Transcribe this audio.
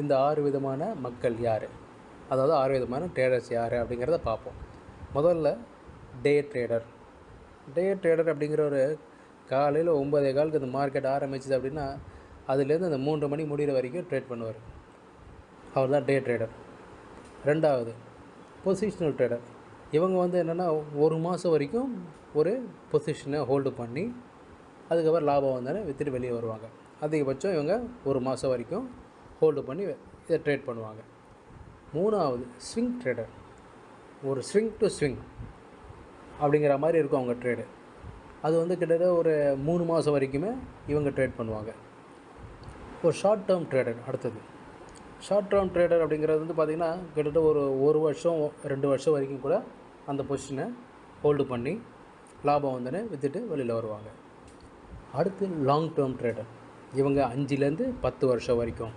இந்த 6 விதமான மக்கள் யார், அதாவது 6 விதமான ட்ரேடர்ஸ் யார் அப்படிங்கிறத பார்ப்போம். முதல்ல டே ட்ரேடர். டே ட்ரேடர் அப்படிங்கிற ஒரு காலையில் 9:15க்கு இந்த மார்க்கெட் ஆரம்பிச்சிது அப்படின்னா அதுலேருந்து அந்த 3 மணி முடிகிற வரைக்கும் ட்ரேட் பண்ணுவார். அவர் தான் டே ட்ரேடர். ரெண்டாவது பொசிஷனல் ட்ரேடர். இவங்க வந்து என்னென்னா 1 மாதம் வரைக்கும் ஒரு பொசிஷனை ஹோல்டு பண்ணி அதுக்கப்புறம் லாபம் வந்தானே விற்றுட்டு வெளியே வருவாங்க. அதிகபட்சம் இவங்க 1 மாதம் வரைக்கும் ஹோல்டு பண்ணி இதை ட்ரேட் பண்ணுவாங்க. மூணாவது ஸ்விங் ட்ரேடர். ஒரு ஸ்விங் டு ஸ்விங் அப்படிங்கிற மாதிரி இருக்கும் அவங்க ட்ரேடு. அது வந்து கிட்டத்தட்ட ஒரு 3 மாதம் வரைக்குமே இவங்க ட்ரேட் பண்ணுவாங்க. ஒரு ஷார்ட் டேர்ம் ட்ரேடர். அடுத்தது ஷார்ட் டேர்ம் ட்ரேடர் அப்படிங்கிறது வந்து பார்த்திங்கன்னா கிட்டத்தட்ட ஒரு வருஷம் 2 வருஷம் வரைக்கும் கூட அந்த பொசிஷனை ஹோல்டு பண்ணி லாபம் வந்தோடனே விற்றுட்டு வெளியில் வருவாங்க. அடுத்து லாங் டேர்ம் ட்ரேடர். இவங்க 5லேருந்து 10 வருஷம் வரைக்கும்